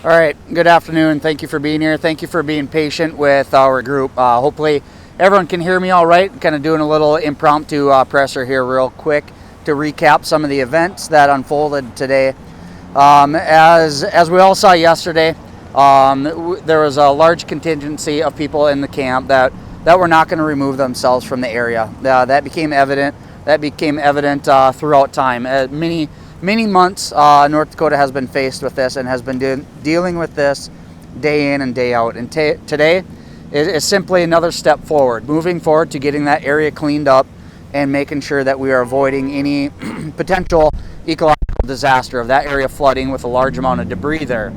All right, good afternoon. Thank you for being here. Thank you for being patient with our group. Hopefully everyone can hear me all right. Kind of doing a little impromptu presser here real quick to recap some of the events that unfolded today. As we all saw yesterday, there was a large contingency of people in the camp that were not going to remove themselves from the area. That became evident. Throughout time. Many months, North Dakota has been faced with this and has been dealing with this day in and day out. And today is simply another step forward, moving forward to getting that area cleaned up and making sure that we are avoiding any potential ecological disaster of that area flooding with a large amount of debris there.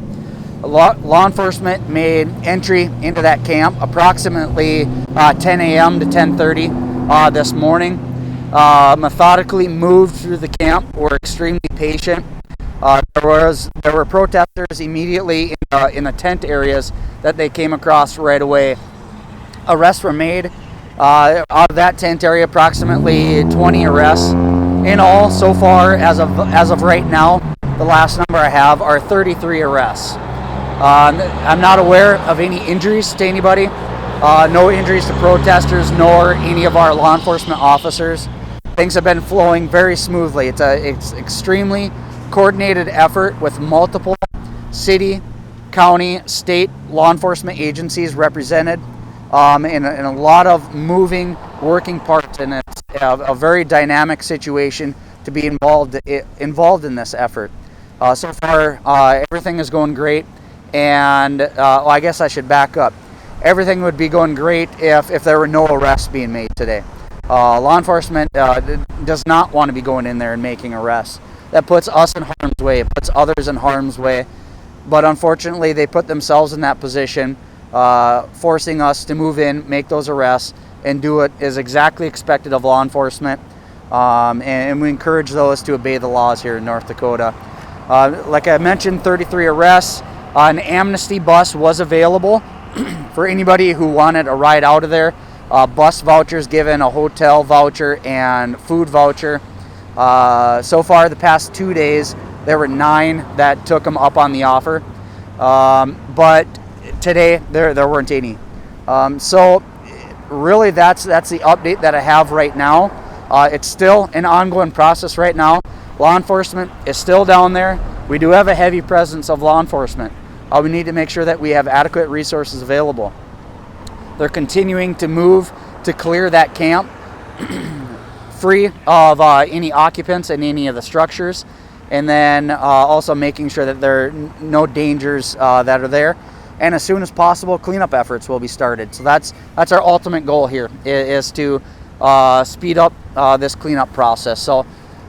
Law enforcement made entry into that camp approximately 10 a.m. to 10:30 this morning. Methodically moved through the camp. Were extremely patient. There were protesters immediately in the tent areas that they came across right away. Arrests were made out of that tent area. Approximately 20 arrests in all so far as of right now. The last number I have are 33 arrests. I'm not aware of any injuries to anybody. No injuries to protesters nor any of our law enforcement officers. Things have been flowing very smoothly. It's extremely coordinated effort with multiple city, county, state law enforcement agencies represented, and a lot of moving, working parts, and it's a very dynamic situation to be involved in this effort. So far, everything is going great, and I guess I should back up. Everything would be going great if there were no arrests being made today. Law enforcement does not want to be going in there and making arrests. That puts us in harm's way. It puts others in harm's way. But unfortunately, they put themselves in that position, forcing us to move in, make those arrests, and do it as exactly expected of law enforcement. And we encourage those to obey the laws here in North Dakota. Like I mentioned, 33 arrests. An amnesty bus was available for anybody who wanted a ride out of there. Bus vouchers given, a hotel voucher, and food voucher. So far, the past 2 days, there were 9 that took them up on the offer. But today, there weren't any. So really, that's the update that I have right now. It's still an ongoing process right now. Law enforcement is still down there. We do have a heavy presence of law enforcement. We need to make sure that we have adequate resources available. They're continuing to move to clear that camp free of any occupants in any of the structures, and then also making sure that there are no dangers that are there. And as soon as possible, cleanup efforts will be started. So that's our ultimate goal here, is to speed up this cleanup process. So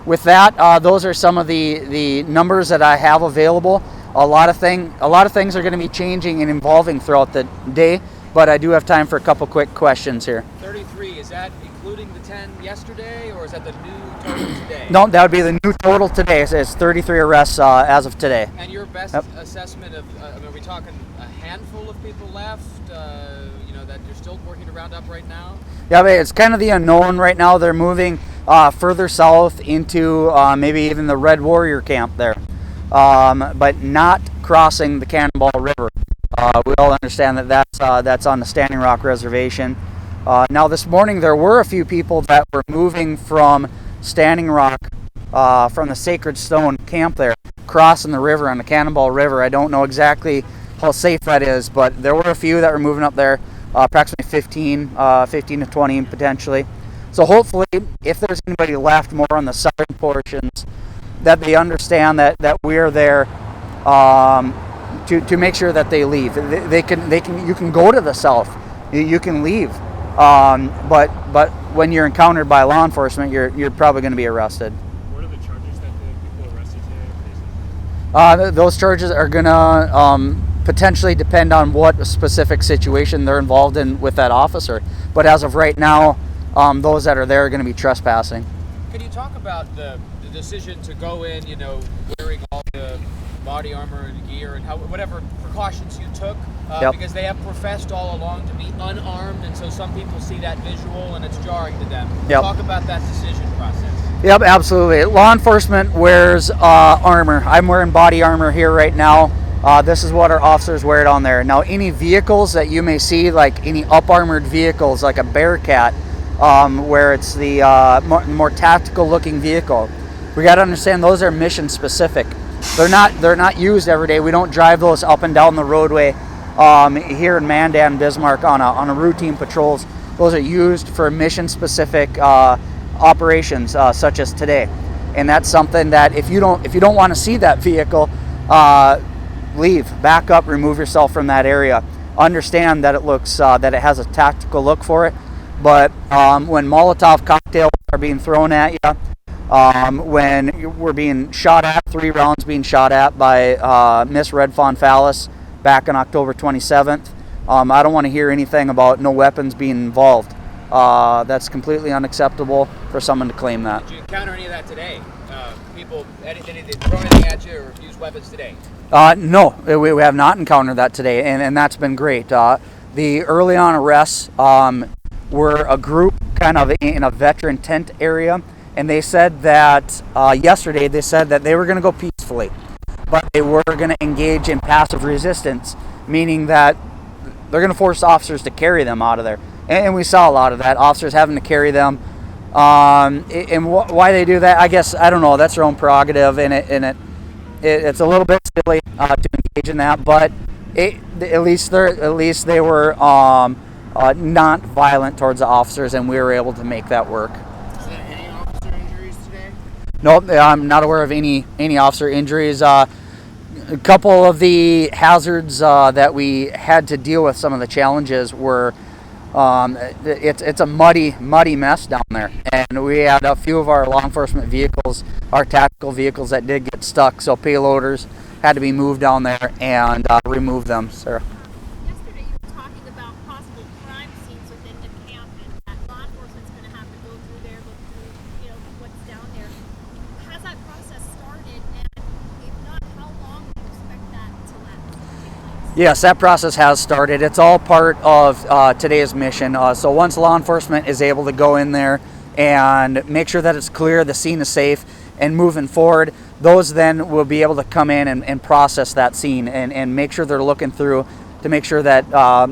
with that, those are some of the numbers that I have available. A lot of things are going to be changing and evolving throughout the day. But I do have time for a couple quick questions here. 33, is that including the 10 yesterday, or is that the new total today? No, that would be the new total today. It's 33 arrests as of today. And your best assessment of, are we talking a handful of people left, that you're still working to round up right now? Yeah, but it's kind of the unknown right now. They're moving further south into maybe even the Red Warrior camp there, but not crossing the Cannonball River. We all understand that that's on the Standing Rock Reservation. Now this morning there were a few people that were moving from Standing Rock, from the Sacred Stone camp there, crossing the river on the Cannonball River. I don't know exactly how safe that is, but there were a few that were moving up there, approximately 15 to 20 potentially. So hopefully, if there's anybody left more on the southern portions, that they understand that we're there to make sure that they leave. They can. You can go to the south. You can leave. But when you're encountered by law enforcement, you're probably going to be arrested. What are the charges that the people arrested today are facing? Those charges are going to potentially depend on what specific situation they're involved in with that officer. But as of right now, those that are there are going to be trespassing. Can you talk about the decision to go in, wearing all the body armor and gear and whatever precautions you took, because they have professed all along to be unarmed, and so some people see that visual and it's jarring to them. Talk about that decision process. Yep, absolutely. Law enforcement wears armor. I'm wearing body armor here right now. This is what our officers wear down there. Now, any vehicles that you may see, like any up-armored vehicles, like a Bearcat, where it's the more tactical-looking vehicle, we got to understand those are mission-specific. They're not used every day. We don't drive those up and down the roadway here in Mandan, Bismarck on a routine patrols. Those are used for mission-specific operations, such as today. And that's something that if you don't want to see that vehicle, leave, back up, remove yourself from that area. Understand that it looks that it has a tactical look for it. But when Molotov cocktails are being thrown at you, when we're being shot at, 3 rounds being shot at by Miss Red Fawn Phallus back on October 27th, I don't want to hear anything about no weapons being involved. That's completely unacceptable for someone to claim that. Did you encounter any of that today? People, anything throw anything at you or use weapons today? No, we have not encountered that today, and that's been great. The early on arrests were a group kind of in a veteran tent area, and they said that yesterday they said that they were going to go peacefully, but they were going to engage in passive resistance, meaning that they're going to force officers to carry them out of there. And we saw a lot of that, officers having to carry them. And why they do that, I guess, I don't know. That's their own prerogative, and it's a little bit silly to engage in that. But at least they were not violent towards the officers, and we were able to make that work. Is there any officer injuries today? Nope, I'm not aware of any officer injuries. A couple of the hazards that we had to deal with, some of the challenges were. It's a muddy mess down there, and we had a few of our law enforcement vehicles, our tactical vehicles, that did get stuck, so payloaders had to be moved down there and remove them. Sarah. Yesterday you were talking about possible crime scenes within the camp, and that law enforcement's going to have to go through there, look through, what's down there. Has that process started, and if not, how long do you expect that to last? Yes, that process has started. It's all part of today's mission. So once law enforcement is able to go in there and make sure that it's clear, the scene is safe, and moving forward, those then will be able to come in and process that scene and make sure they're looking through to make sure that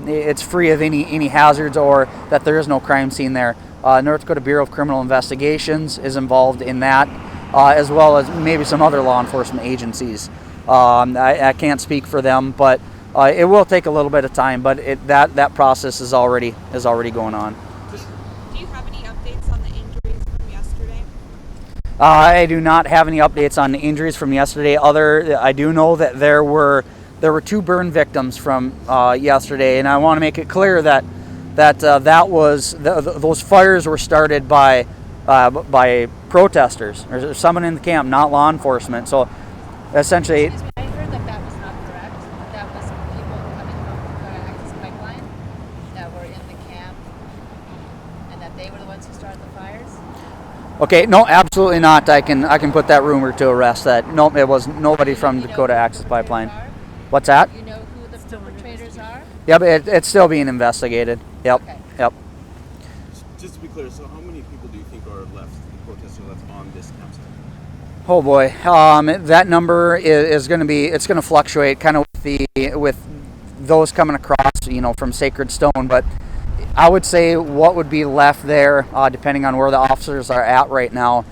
it's free of any hazards or that there is no crime scene there. North Dakota Bureau of Criminal Investigations is involved in that, as well as maybe some other law enforcement agencies. I can't speak for them, but it will take a little bit of time, but that process is already going on. Do you have any updates on the injuries from yesterday? I do not have any updates on the injuries from yesterday. I do know that there were 2 burn victims from yesterday, and I want to make it clear that those fires were started by protesters or someone in the camp, not law enforcement. So essentially. I heard that was not correct. That was people coming from the Dakota Access Pipeline that were in the camp, and that they were the ones who started the fires. Okay, no, absolutely not. I can put that rumor to rest. That nope, it was nobody from Dakota Access Pipeline. What's that? You know who the perpetrators are? Yep, it's still being investigated. Yep, Okay. yep. Just to be clear, so how many people do you think are left, the protesters left on this campsite? Oh boy, that number is going to fluctuate kind of with those coming across, from Sacred Stone. But I would say what would be left there, depending on where the officers are at right now,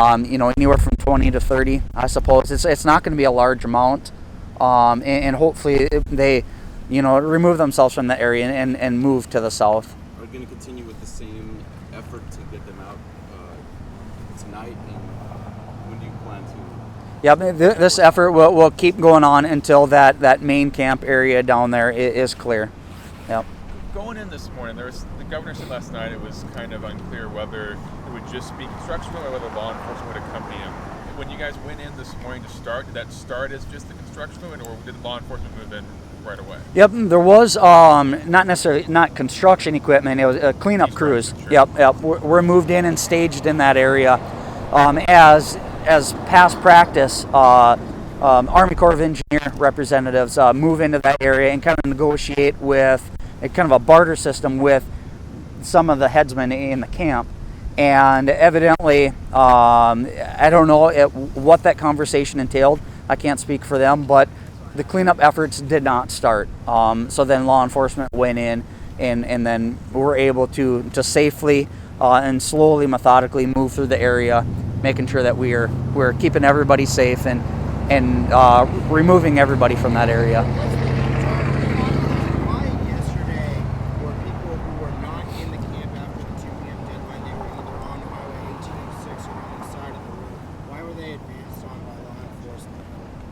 anywhere from 20 to 30, I suppose. It's not going to be a large amount, and hopefully they, remove themselves from the area and move to the south. Are you going to continue with the same effort to get them out tonight? And when do you plan to? Yep, this effort will keep going on until that main camp area down there is clear. Yep. Going in this morning, the governor said last night it was kind of unclear whether it would just be construction or whether law enforcement would accompany him. When you guys went in this morning to start, did that start as just the construction movement, or did law enforcement move in right away? Yep, there was not construction equipment. It was cleanup crews. Sure. Yep. We're moved in and staged in that area. As past practice, Army Corps of Engineer representatives move into that area and kind of negotiate with kind of a barter system with some of the headsmen in the camp. And evidently, I don't know what that conversation entailed. I can't speak for them, but the cleanup efforts did not start. So then law enforcement went in and then were able to safely and slowly, methodically move through the area, making sure that we're keeping everybody safe and removing everybody from that area. Why yesterday were people who were not in the camp after the 2 p.m. deadline, they were either on Highway 1806 or on the side of the road, why were they advanced on by law enforcement?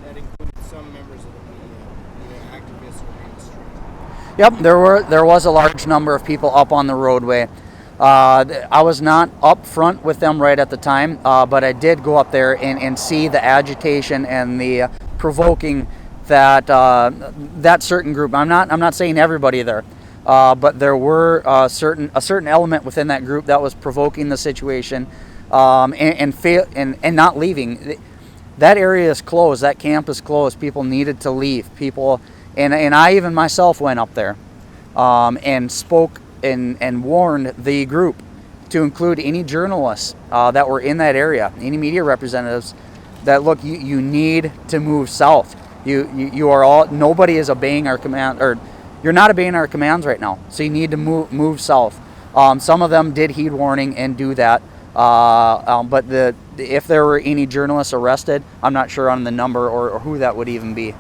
That included some members of the media, either activists or mainstream. Yep, there was a large number of people up on the roadway. I was not up front with them right at the time, but I did go up there and see the agitation and the provoking that that certain group. I'm not saying everybody there, but there were a certain element within that group that was provoking the situation and not leaving. That area is closed. That camp is closed. People needed to leave. People and I even myself went up there and spoke and warned the group to include any journalists that were in that area, any media representatives, that look, you need to move south. You are all, nobody is obeying our command, or you're not obeying our commands right now. So you need to move south. Some of them did heed warning and do that, but if there were any journalists arrested, I'm not sure on the number or who that would even be.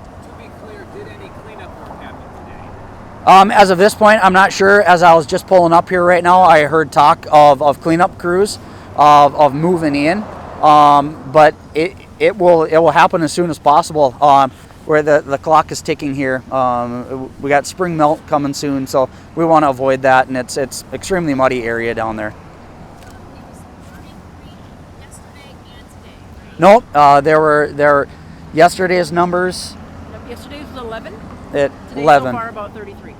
As of this point, I'm not sure. As I was just pulling up here right now, I heard talk of cleanup crews, of moving in, but it will happen as soon as possible. Where the clock is ticking here, we got spring melt coming soon, so we want to avoid that, and it's extremely muddy area down there. It was turning green yesterday and today, right? Nope, there were yesterday's numbers. Yesterday was 11. At Today 11. so far about 33. Okay.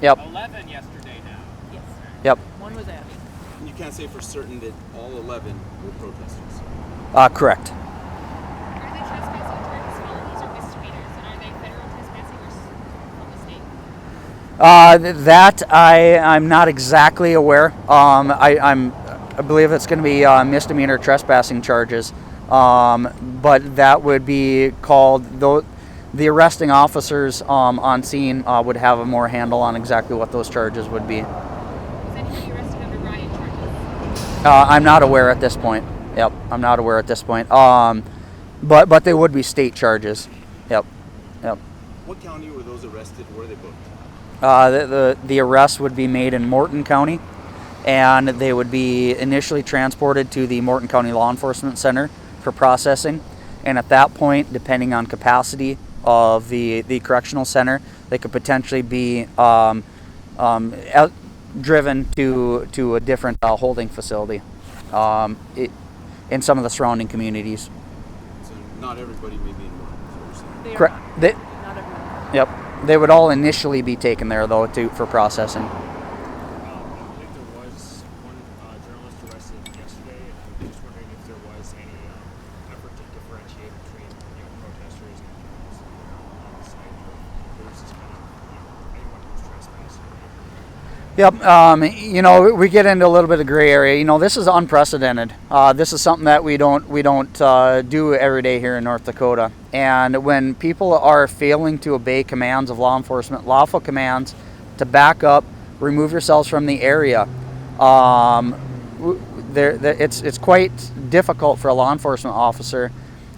Yep. 11 yesterday now. Yes. Yep. One was Abby. And you can't say for certain that all 11 were protesters. Correct. Are they trespassing charges, felonies, or misdemeanors? And are they federal trespassing or from the state? That I'm not exactly aware. I believe it's going to be misdemeanor trespassing charges, but that would be called the arresting officers on scene would have a more handle on exactly what those charges would be. Was anybody arrested under riot charges? I'm not aware at this point. Yep, I'm not aware at this point. But they would be state charges. Yep. What county were those arrested? Where are they booked? The arrest would be made in Morton County, and they would be initially transported to the Morton County Law Enforcement Center for processing. And at that point, depending on capacity of the correctional center, they could potentially be driven to a different holding facility in some of the surrounding communities. So not everybody may be in Morton, is what you're saying. They are Correct. not. Not everyone. Yep. They would all initially be taken there though for processing. I believe there was one journalist arrested yesterday, and I'm just wondering if there was any effort to differentiate between protesters and those on the site, or was this kind of anyone who's trespassing? Yep. We get into a little bit of gray area. This is unprecedented. This is something that we don't do every day here in North Dakota. And when people are failing to obey commands of law enforcement, lawful commands to back up, remove yourselves from the area, it's quite difficult for a law enforcement officer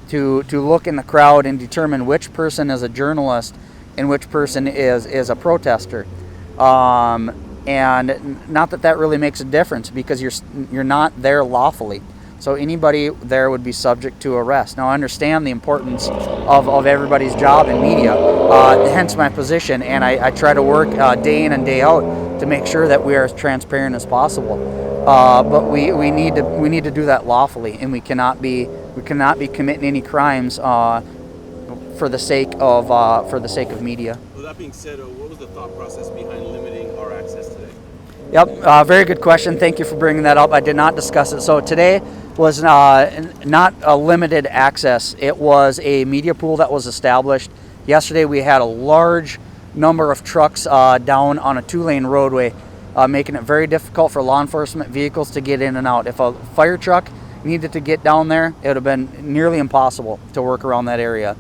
to look in the crowd and determine which person is a journalist and which person is a protester. And not that really makes a difference, because you're not there lawfully. So anybody there would be subject to arrest. Now I understand the importance of everybody's job in media, hence my position, and I try to work day in and day out to make sure that we are as transparent as possible. But we need to do that lawfully, and we cannot be committing any crimes for the sake of media. With that being said, what was the thought process behind limiting our access today? Yep, very good question. Thank you for bringing that up. I did not discuss it. So today was not a limited access. It was a media pool that was established. Yesterday we had a large number of trucks down on a 2-lane roadway, making it very difficult for law enforcement vehicles to get in and out. If a fire truck needed to get down there, it would have been nearly impossible to work around that area.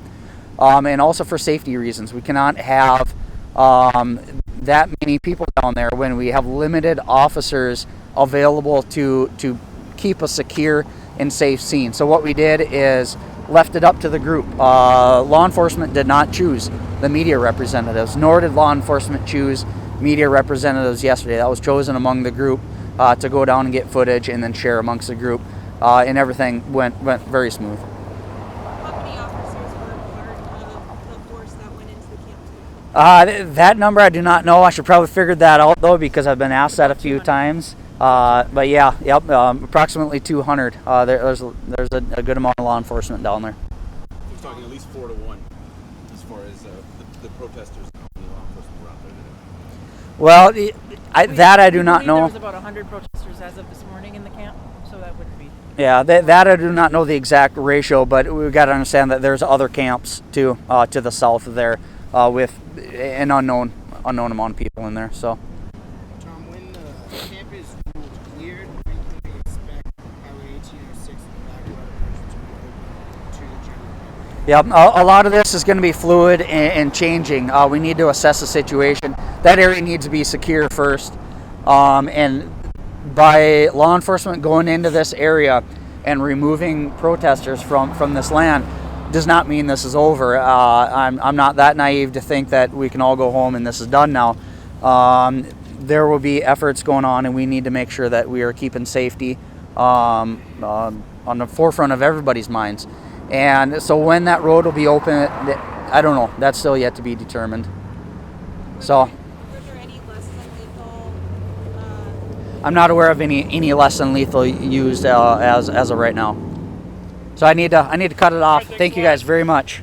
and also for safety reasons. We cannot have that many people down there when we have limited officers available to keep a secure and safe scene. So what we did is left it up to the group. Law enforcement did not choose the media representatives, nor did law enforcement choose media representatives yesterday. That was chosen among the group to go down and get footage and then share amongst the group, and everything went very smooth. How many officers were part of the force that went into the camp today? That number I do not know. I should probably figure that out though, because I've been asked that a few times. But yeah, yep, approximately 200. There's a good amount of law enforcement down there. You're talking at least 4 to 1 as far as the protesters and the law enforcement were out there today. Well, I do not know. There was about 100 protesters as of this morning in the camp, so that wouldn't be. Yeah, that I do not know the exact ratio, but we've got to understand that there's other camps too to the south of there with an unknown amount of people in there. So. Tom, when the camp is ruled cleared, when can we expect Highway 1806 and the back road approach to be open to the general public? Yeah, a lot of this is going to be fluid and changing. We need to assess the situation. That area needs to be secure first, and by law enforcement going into this area and removing protesters from this land does not mean this is over. I'm not that naive to think that we can all go home and this is done now. There will be efforts going on, and we need to make sure that we are keeping safety on the forefront of everybody's minds. And so when that road will be open, I don't know. That's still yet to be determined. So. Were there any less than lethal? I'm not aware of any less than lethal used as of right now. So I need to cut it off. Thank you guys very much.